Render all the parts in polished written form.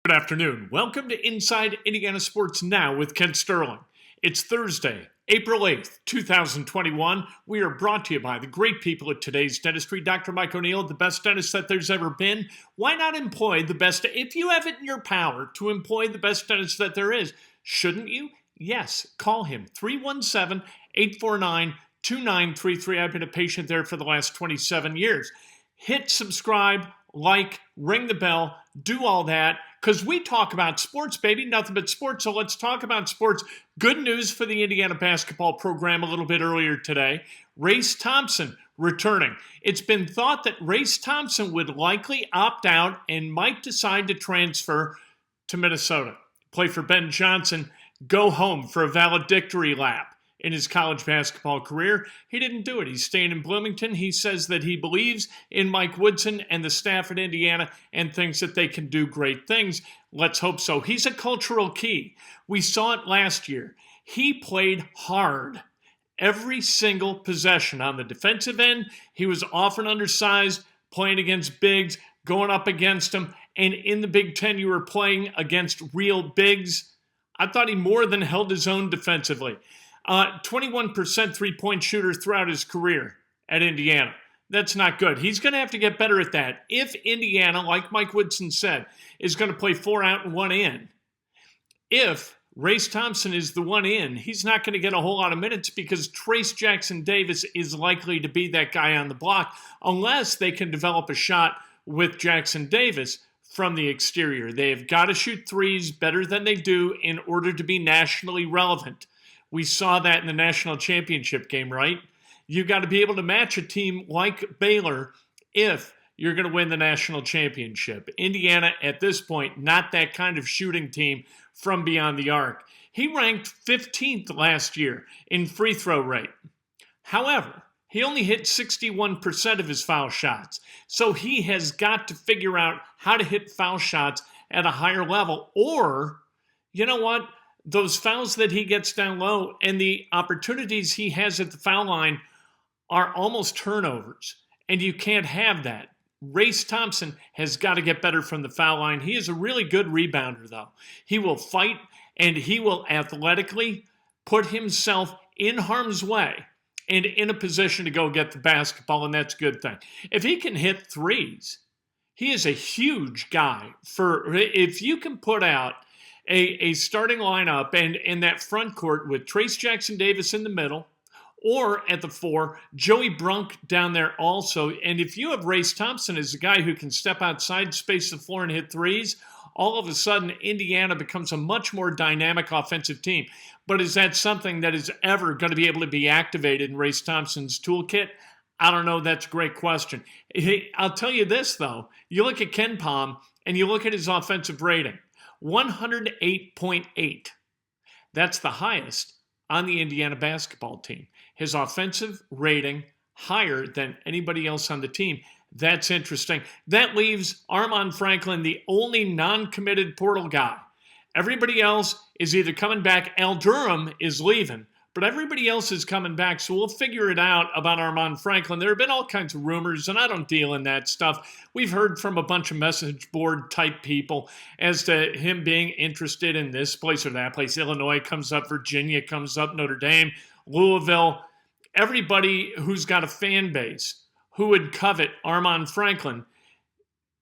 Good afternoon. Welcome to Inside Indiana Sports Now with Kent Sterling. It's Thursday, April 8th, 2021. We are brought to you by the great people at Today's Dentistry. Dr. Mike O'Neill, the best dentist that there's ever been. Why not employ the best? If you have it in your power to employ the best dentist that there is, shouldn't you? Yes. Call him, 317-849-2933. I've been a patient there for the last 27 years. Hit subscribe, like, ring the bell, do all that, because we talk about sports, baby, nothing but sports. So let's talk about sports. Good news for the Indiana basketball program a little bit earlier today. Race Thompson returning. It's been thought that Race Thompson would likely opt out and might decide to transfer to Minnesota. Play for Ben Johnson, go home for a valedictory lap in his college basketball career. He didn't do it. He's staying in Bloomington. He says that he believes in Mike Woodson and the staff at Indiana and thinks that they can do great things. Let's hope so. He's a cultural key. We saw it last year. He played hard every single possession. On the defensive end, he was often undersized, playing against bigs, going up against them. And in the Big Ten, you were playing against real bigs. I thought he more than held his own defensively. 21% three-point shooter throughout his career at Indiana. That's not good. He's going to have to get better at that. If Indiana, like Mike Woodson said, is going to play 4 out and 1 in, if Race Thompson is the one in, he's not going to get a whole lot of minutes because Trace Jackson Davis is likely to be that guy on the block unless they can develop a shot with Jackson Davis from the exterior. They have got to shoot threes better than they do in order to be nationally relevant. We saw that in the national championship game, right? You got to be able to match a team like Baylor if you're going to win the national championship. Indiana, at this point, not that kind of shooting team from beyond the arc. He ranked 15th last year in free throw rate. However, he only hit 61% of his foul shots. So he has got to figure out how to hit foul shots at a higher level. Or, you know what? Those fouls that he gets down low and the opportunities he has at the foul line are almost turnovers. And you can't have that. Race Thompson has got to get better from the foul line. He is a really good rebounder, though. He will fight and he will athletically put himself in harm's way and in a position to go get the basketball, and that's a good thing. If he can hit threes, he is a huge guy. If you can put out a starting lineup and in that front court with Trace Jackson Davis in the middle, or at the 4, Joey Brunk down there also. And if you have Race Thompson as a guy who can step outside, space the floor, and hit threes, all of a sudden Indiana becomes a much more dynamic offensive team. But is that something that is ever going to be able to be activated in Race Thompson's toolkit? I don't know. That's a great question. I'll tell you this, though. You look at Ken Pom and you look at his offensive rating. 108.8. That's the highest on the Indiana basketball team. His offensive rating higher than anybody else on the team. That's interesting. That leaves Armaan Franklin the only non-committed portal guy. Everybody else is either coming back. Al Durham is leaving, but everybody else is coming back, so we'll figure it out about Armaan Franklin. There have been all kinds of rumors, and I don't deal in that stuff. We've heard from a bunch of message board type people as to him being interested in this place or that place. Illinois comes up, Virginia comes up, Notre Dame, Louisville. Everybody who's got a fan base who would covet Armaan Franklin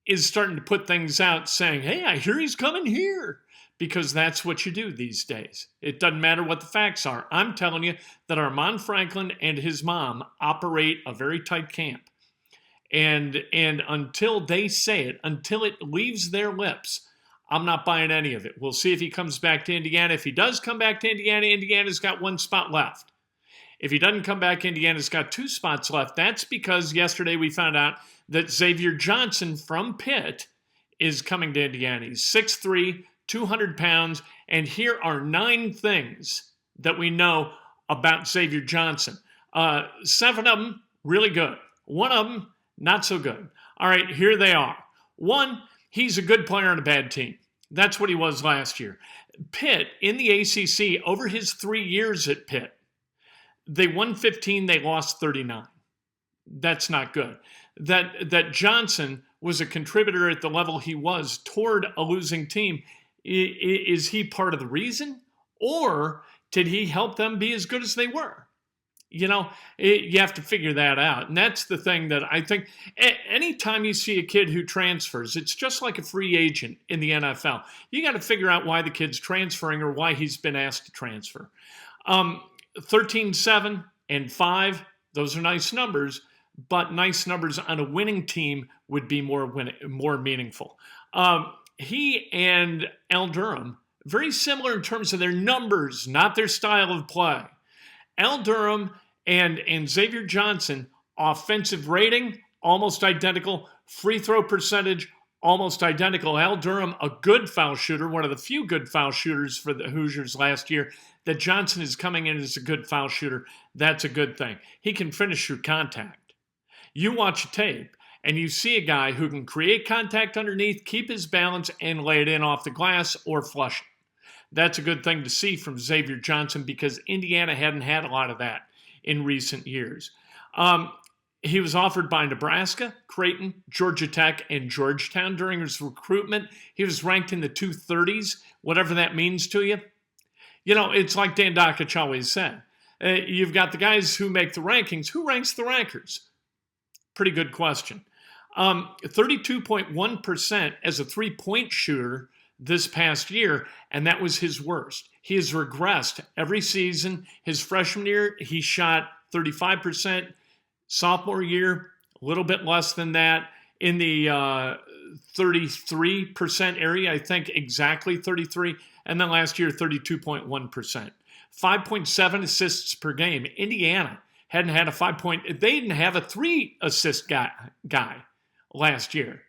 is starting to put things out saying, hey, I hear he's coming here. Because that's what you do these days. It doesn't matter what the facts are. I'm telling you that Armaan Franklin and his mom operate a very tight camp. And until they say it, until it leaves their lips, I'm not buying any of it. We'll see if he comes back to Indiana. If he does come back to Indiana, Indiana's got 1 spot left. If he doesn't come back, Indiana's got 2 spots left. That's because yesterday we found out that Xavier Johnson from Pitt is coming to Indiana. He's 6'3", 200 pounds, and here are 9 things that we know about Xavier Johnson. 7 of them, really good. 1 of them, not so good. All right, here they are. 1, he's a good player on a bad team. That's what he was last year. Pitt, in the ACC, over his 3 years at Pitt, they won 15, they lost 39. That's not good. That Johnson was a contributor at the level he was toward a losing team, is he part of the reason? Or did he help them be as good as they were? You have to figure that out. And that's the thing that I think anytime you see a kid who transfers, it's just like a free agent in the NFL. You got to figure out why the kid's transferring or why he's been asked to transfer. 13-7 and 5, those are nice numbers, but nice numbers on a winning team would be more meaningful. He and Al Durham, very similar in terms of their numbers, not their style of play. Al Durham and Xavier Johnson, offensive rating, almost identical. Free throw percentage, almost identical. Al Durham, a good foul shooter, one of the few good foul shooters for the Hoosiers last year. That Johnson is coming in as a good foul shooter, that's a good thing. He can finish through contact. You watch a tape, and you see a guy who can create contact underneath, keep his balance, and lay it in off the glass or flush it. That's a good thing to see from Xavier Johnson because Indiana hadn't had a lot of that in recent years. He was offered by Nebraska, Creighton, Georgia Tech, and Georgetown during his recruitment. He was ranked in the 230s, whatever that means to you. It's like Dan Dakich always said. You've got the guys who make the rankings. Who ranks the rankers? Pretty good question. 32.1% as a three-point shooter this past year, and that was his worst. He has regressed every season. His freshman year, he shot 35%. Sophomore year, a little bit less than that. In the 33% area, I think exactly 33. And then last year, 32.1%. 5.7 assists per game. Indiana hadn't had they didn't have a 3-assist guy last year.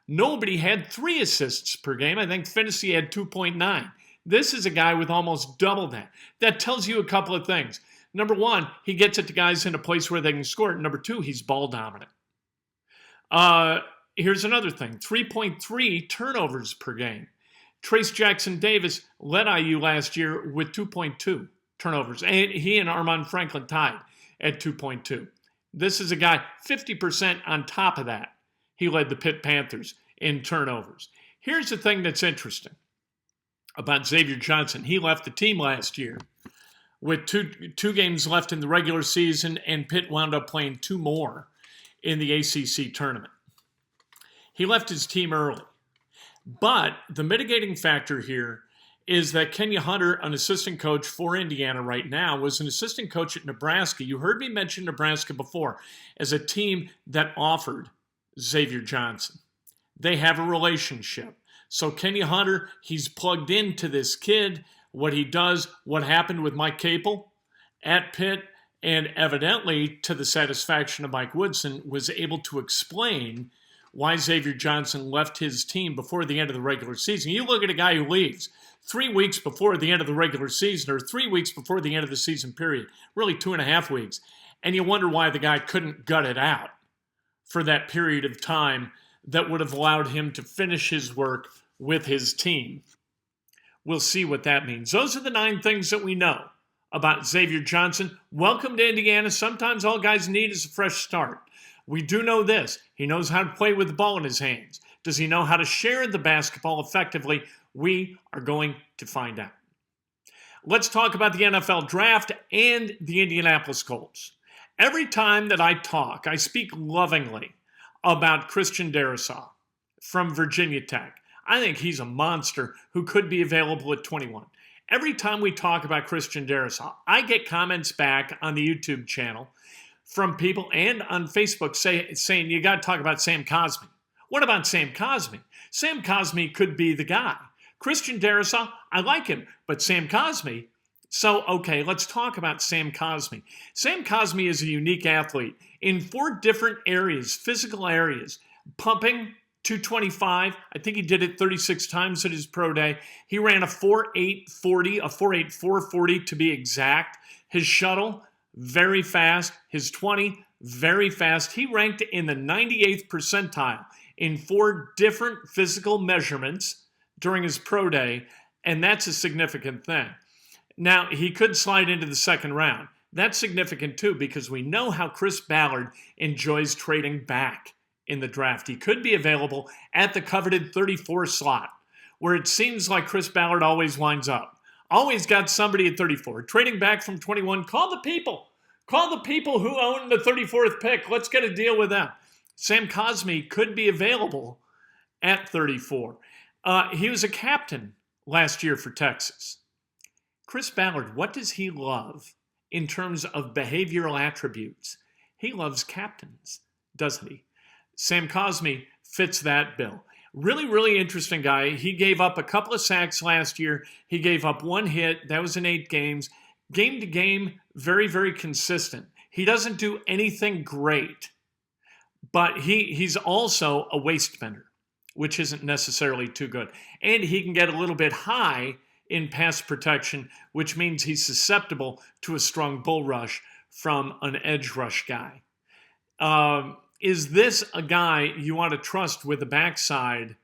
Nobody had 3 assists per game. I think Finney had 2.9. This is a guy with almost double that. That tells you a couple of things. Number one, he gets it to guys in a place where they can score it. Number two, he's ball dominant. Here's another thing. 3.3 turnovers per game. Trace Jackson Davis led IU last year with 2.2 turnovers. And he and Armaan Franklin tied at 2.2. This is a guy 50% on top of that. He led the Pitt Panthers in turnovers. Here's the thing that's interesting about Xavier Johnson. He left the team last year with two games left in the regular season, and Pitt wound up playing 2 more in the ACC tournament. He left his team early. But the mitigating factor here is that Kenya Hunter, an assistant coach for Indiana right now, was an assistant coach at Nebraska. You heard me mention Nebraska before as a team that offered Xavier Johnson. They have a relationship. So Kenya Hunter, he's plugged into this kid, what he does, what happened with Mike Capel at Pitt, and evidently, to the satisfaction of Mike Woodson, was able to explain why Xavier Johnson left his team before the end of the regular season. You look at a guy who leaves 3 weeks before the end of the regular season, or 3 weeks before the end of the season period, really 2.5 weeks, and you wonder why the guy couldn't gut it out for that period of time that would have allowed him to finish his work with his team. We'll see what that means. Those are the 9 things that we know about Xavier Johnson. Welcome to Indiana. Sometimes all guys need is a fresh start. We do know this. He knows how to play with the ball in his hands. Does he know how to share the basketball effectively? We are going to find out. Let's talk about the NFL draft and the Indianapolis Colts. Every time that I talk, I speak lovingly about Christian Darrisaw from Virginia Tech. I think he's a monster who could be available at 21. Every time we talk about Christian Darrisaw, I get comments back on the YouTube channel from people and on Facebook saying you got to talk about Sam Cosmi. What about Sam Cosmi? Sam Cosmi could be the guy. Christian Darrisaw, I like him, but Sam Cosmi. So, okay, let's talk about Sam Cosmi. Sam Cosmi is a unique athlete in 4 different areas, physical areas. Pumping, 225. I think he did it 36 times at his pro day. He ran a 4.840, a 4.8440 to be exact. His shuttle, very fast. His 20, very fast. He ranked in the 98th percentile in 4 different physical measurements during his pro day, and that's a significant thing. Now, he could slide into the second round. That's significant, too, because we know how Chris Ballard enjoys trading back in the draft. He could be available at the coveted 34 slot, where it seems like Chris Ballard always winds up. Always got somebody at 34. Trading back from 21, call the people. Call the people who own the 34th pick. Let's get a deal with them. Sam Cosmi could be available at 34. He was a captain last year for Texas. Chris Ballard, what does he love in terms of behavioral attributes? He loves captains, doesn't he? Sam Cosmi fits that bill. Really, really interesting guy. He gave up a couple of sacks last year. He gave up one hit. That was in 8 games. Game to game, very, very consistent. He doesn't do anything great, but he's also a waist bender, which isn't necessarily too good. And he can get a little bit high in pass protection, which means he's susceptible to a strong bull rush from an edge rush guy. Is this a guy you want to trust with the backside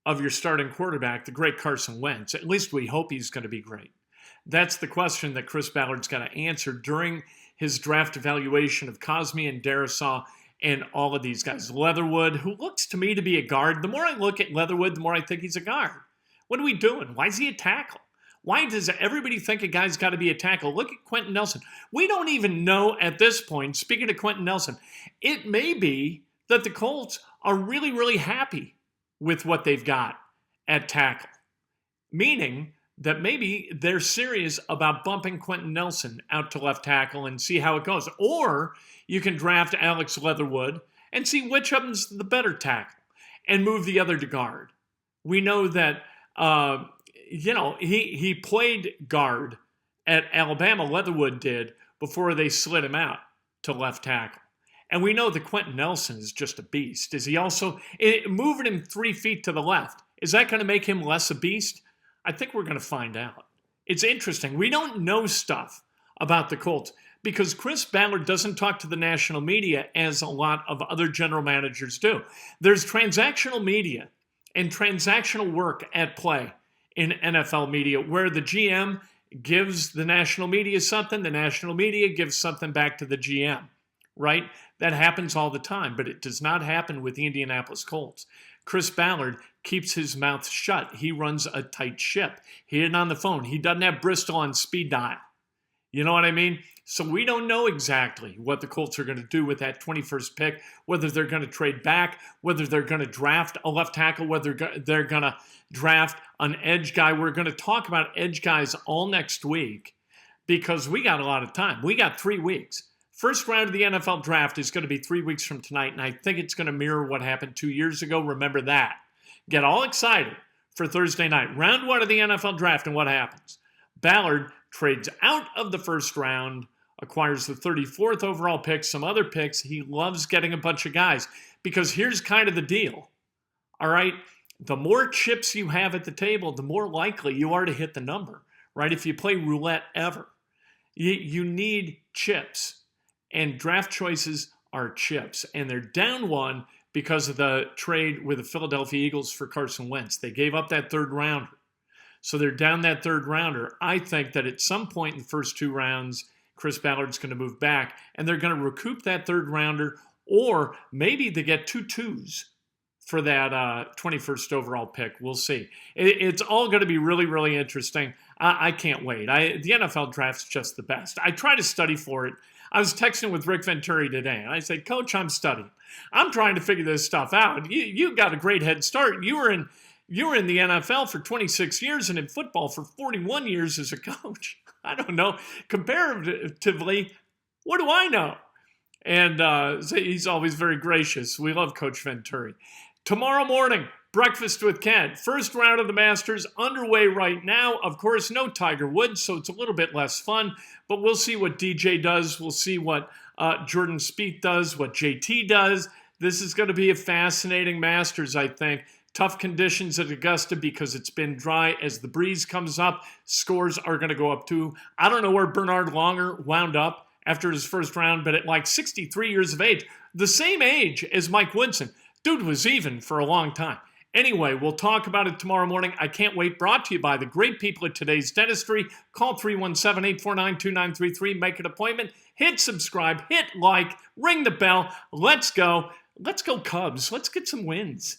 of your starting quarterback, the great Carson Wentz? At least we hope he's going to be great. That's the question that Chris Ballard's got to answer during his draft evaluation of Cosmi and Darisaw and all of these guys. Leatherwood, who looks to me to be a guard. The more I look at Leatherwood, the more I think he's a guard. What are we doing? Why is he a tackle? Why does everybody think a guy's got to be a tackle? Look at Quentin Nelson. We don't even know at this point, speaking of Quentin Nelson, it may be that the Colts are really, really happy with what they've got at tackle. Meaning that maybe they're serious about bumping Quentin Nelson out to left tackle and see how it goes. Or you can draft Alex Leatherwood and see which of them's the better tackle and move the other to guard. We know that he played guard at Alabama, Leatherwood did, before they slid him out to left tackle. And we know that Quentin Nelson is just a beast. Is he also, moving him 3 feet to the left, is that going to make him less a beast? I think we're going to find out. It's interesting. We don't know stuff about the Colts because Chris Ballard doesn't talk to the national media as a lot of other general managers do. There's transactional media and transactional work at play in NFL media where the GM gives the national media something, the national media gives something back to the GM, right? That happens all the time, but it does not happen with the Indianapolis Colts. Chris Ballard keeps his mouth shut. He runs a tight ship. He isn't on the phone. He doesn't have Bristol on speed dial. You know what I mean? So we don't know exactly what the Colts are going to do with that 21st pick, whether they're going to trade back, whether they're going to draft a left tackle, whether they're going to draft an edge guy. We're going to talk about edge guys all next week because we got a lot of time. We got 3 weeks. First round of the NFL draft is going to be 3 weeks from tonight, and I think it's going to mirror what happened 2 years ago. Remember that. Get all excited for Thursday night. Round 1 of the NFL draft, and what happens? Ballard trades out of the first round, acquires the 34th overall pick, some other picks. He loves getting a bunch of guys because here's kind of the deal. All right, the more chips you have at the table, the more likely you are to hit the number, right? If you play roulette ever, you need chips. And draft choices are chips. And they're down 1 because of the trade with the Philadelphia Eagles for Carson Wentz. They gave up that 3rd rounder. So they're down that 3rd rounder. I think that at some point in the first 2 rounds, Chris Ballard's going to move back. And they're going to recoup that 3rd rounder. Or maybe they get 2 twos for that 21st overall pick. We'll see. It's all going to be really, really interesting. I can't wait. The NFL draft's just the best. I try to study for it. I was texting with Rick Venturi today, and I said, Coach, I'm studying. I'm trying to figure this stuff out. You got a great head start. You were in the NFL for 26 years and in football for 41 years as a coach. I don't know. Comparatively, what do I know? And he's always very gracious. We love Coach Venturi. Tomorrow morning, Breakfast with Ken. First round of the Masters underway right now. Of course, no Tiger Woods, so it's a little bit less fun. But we'll see what DJ does. We'll see what Jordan Spieth does, what JT does. This is going to be a fascinating Masters, I think. Tough conditions at Augusta because it's been dry. As the breeze comes up, scores are going to go up too. I don't know where Bernard Longer wound up after his first round, but at like 63 years of age, the same age as Mike Woodson. Dude was even for a long time. Anyway, we'll talk about it tomorrow morning. I can't wait. Brought to you by the great people at Today's Dentistry. Call 317-849-2933. Make an appointment. Hit subscribe. Hit like. Ring the bell. Let's go. let's go Cubs. Let's get some wins.